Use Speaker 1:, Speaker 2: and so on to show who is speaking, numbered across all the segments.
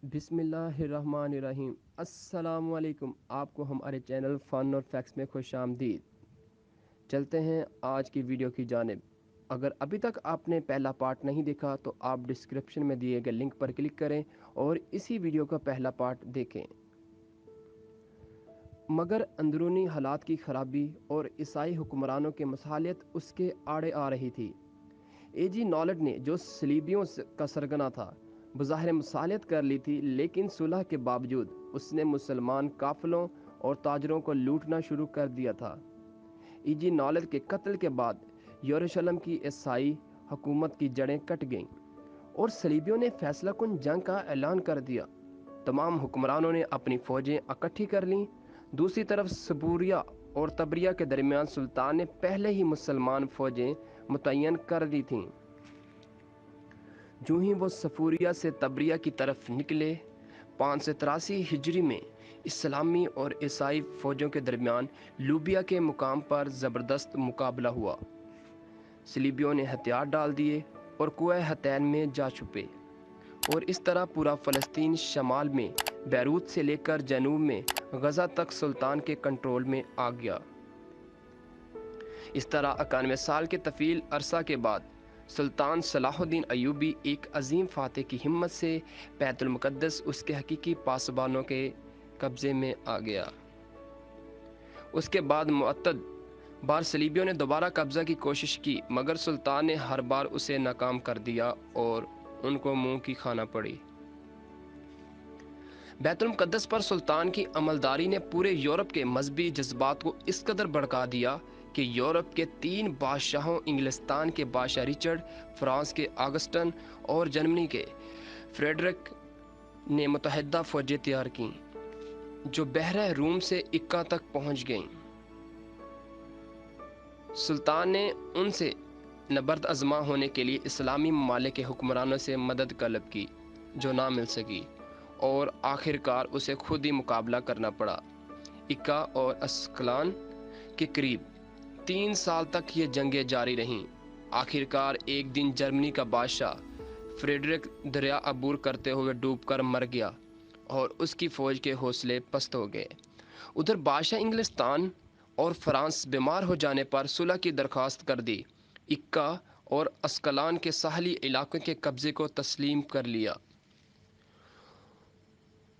Speaker 1: बिस्मिल्लाहिर्रहमानिर्रहीम। अस्सलामुअलैकुम। आपको हमारे चैनल फ़न और फैक्ट्स में खुश आमदीद। चलते हैं आज की वीडियो की जानिब। अगर अभी तक आपने पहला पार्ट नहीं देखा तो आप डिस्क्रिप्शन में दिए गए लिंक पर क्लिक करें और इसी वीडियो का पहला पार्ट देखें। मगर अंदरूनी हालात की ख़राबी और ईसाई हुक्मरानों के मसालियत उसके आड़े आ रही थी। एजी नॉलेज ने जो सलीबियों का सरगना था बज़ाहिर मसालियत कर ली थी, लेकिन सुलह के बावजूद उसने मुसलमान काफिलों और ताजरों को लूटना शुरू कर दिया था। एजी नॉलेज के कत्ल के बाद यरूशलेम की ईसाई हुकूमत की जड़ें कट गईं और सलीबियों ने फैसला कुन जंग का ऐलान कर दिया। तमाम हुक्मरानों ने अपनी फ़ौजें इकट्ठी कर लीं। दूसरी तरफ सबूरिया और तबरिया के दरमियान सुल्तान ने पहले ही मुसलमान फ़ौजें मुतय्यन कर दी थीं। जो ही वो सफूरिया से तबरिया की तरफ निकले, 583 हिजरी में इस्लामी और ईसाई फ़ौजों के दरमियान लूबिया के मुकाम पर ज़बरदस्त मुकाबला हुआ। सलीबियों ने हथियार डाल दिए और कुआ हतैन में जा छुपे और इस तरह पूरा फ़लस्तीन शमाल में बैरूत से लेकर जनूब में गज़ा तक सुल्तान के कंट्रोल में आ गया। इस तरह 91 साल के तवील अरसा के बाद सुल्तान सलाहुद्दीन अयूबी एक अजीम फातह की हिम्मत से बैतुल मुक़द्दस उसके हकीकी पासबानों के कब्ज़े में आ गया। उसके बाद मुअत्तद बार सलीबियों ने दोबारा कब्ज़ा की कोशिश की, मगर सुल्तान ने हर बार उसे नाकाम कर दिया और उनको मुंह की खाना पड़ी। बैतुल मुक़द्दस पर सुल्तान की अमलदारी ने पूरे यूरोप के मजहबी जज्बात को इस कदर भड़का दिया कि यूरोप के 3 बादशाहों, इंग्लिस्तान के बादशाह रिचर्ड, फ्रांस के ऑगस्टन और जर्मनी के फ्रेडरिक ने मुतहदा फ़ौजें तैयार कीं जो बहर रूम से इक्का तक पहुंच गईं। सुल्तान ने उनसे नबर्द आज़मा होने के लिए इस्लामी ममालिक के हुक्मरानों से मदद तलब की, जो ना मिल सकी और आखिरकार उसे खुद ही मुकाबला करना पड़ा। इक्का और अस्कलान के करीब 3 साल तक ये जंगें जारी रहीं। आखिरकार एक दिन जर्मनी का बादशाह फ्रेडरिक दरिया अबूर करते हुए डूबकर मर गया और उसकी फ़ौज के हौसले पस्त हो गए। उधर बादशाह इंग्लिस्तान और फ्रांस बीमार हो जाने पर सुलह की दरख्वास्त कर दी। इक्का और अस्कलान के साहली इलाकों के कब्ज़े को तस्लीम कर लिया।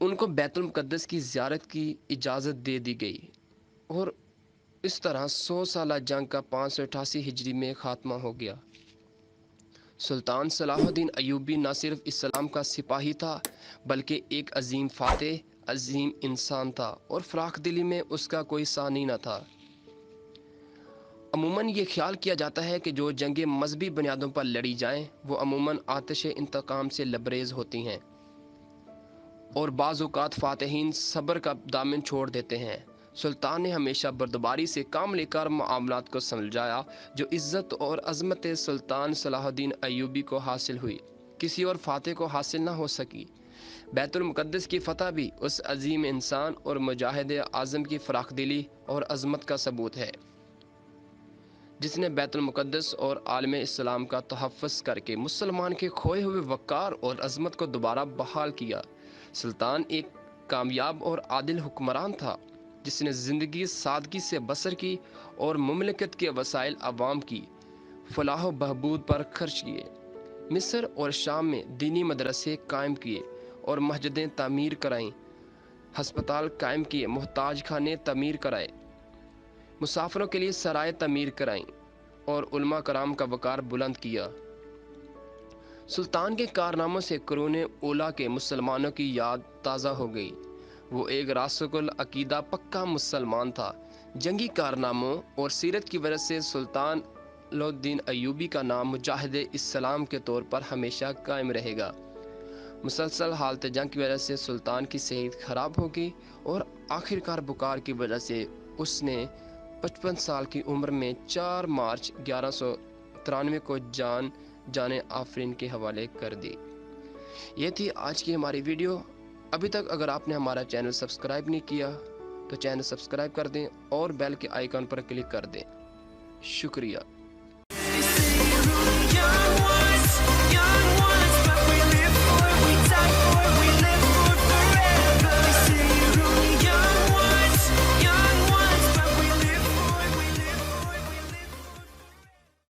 Speaker 1: उनको बैतुल मुक़द्दस की ज़ियारत की इजाज़त दे दी गई और इस तरह 100 साला जंग का 588 हिजरी में ख़ात्मा हो गया। सुल्तान सलाहुद्दीन अयूबी न सिर्फ इस्लाम का सिपाही था, बल्कि एक अजीम फातेह, अजीम इंसान था और फ़राख दिली में उसका कोई सानी न था। अमूमन ये ख्याल किया जाता है कि जो जंगें मजहबी बुनियादों पर लड़ी जाएं, वो अमूमन आतिश इंतकाम से लबरेज होती हैं और बाज़ औक़ात फ़ातिहीन सब्र का दामन छोड़ देते हैं। सुल्तान ने हमेशा बर्दबारी से काम लेकर मामलात को समझाया, जो इज़्ज़त और अज़मत सुल्तान सलाहुद्दीन अयूबी को हासिल हुई, किसी और फातह को हासिल न हो सकी। बैतुल मुक़द्दस की फ़तह भी उस अजीम इंसान और मुजाहिद आज़म की फ़राख दिली और अज़मत का सबूत है, जिसने बैतुल मुक़द्दस और आलम इस्लाम का तहफ़्फ़ुज़ करके मुसलमान के खोए हुए वक़ार और अज़मत को दोबारा बहाल किया। सुल्तान एक कामयाब और आदिल हुक्मरान था, जिसने ज़िंदगी सादगी से बसर की और मुमलिकत के वसाइल अवाम की फलाह व बहबूद पर खर्च किए। मिस्र और शाम में दीनी मदरसे कायम किए और मस्जिदें तामीर कराईं, हस्पताल कायम किए, मोहताज खाने तमीर कराए, मुसाफिरों के लिए सराय तमीर कराईं और उलमा कराम का वक़ार बुलंद किया। सुल्तान के कारनामों से कुरूने ओला के मुसलमानों की याद ताज़ा हो गई। वो एक रासुकुल अकीदा पक्का मुसलमान था। जंगी कारनामों और सीरत की वजह से सुल्तान सलाहुद्दीन अयूबी का नाम मुजाहिद इस्लाम के तौर पर हमेशा कायम रहेगा। मुसलसल हालत जंग की वजह से सुल्तान की सेहत ख़राब हो गई और आखिरकार बुखार की वजह से उसने 55 साल की उम्र में 4 मार्च 1193 को जाने आफरीन के हवाले कर दी। ये थी आज की हमारी वीडियो। अभी तक अगर आपने हमारा चैनल सब्सक्राइब नहीं किया तो चैनल सब्सक्राइब कर दें और बेल के आइकन पर क्लिक कर दें। शुक्रिया।